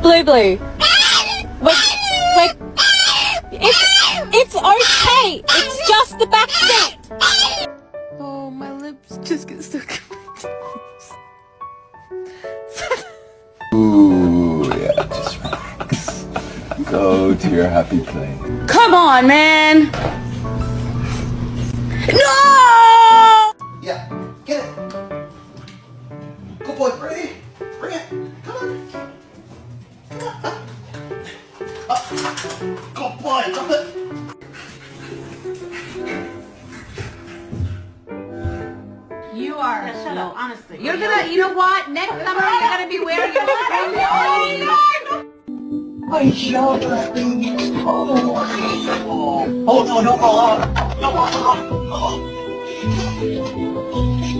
Blue, blue. Wait. It's okay. It's just the back seat. Oh, my lips just get stuck. Ooh, yeah, just relax. Go to your happy place. Come on, man. No! Yeah, get it. Good boy, ready? Bring it. Come on. Good boy, drop it. You are. Yeah, shut up, honestly. You're gonna, you know what? Next summer you're gonna be wearing your spring. Oh, no, no, no.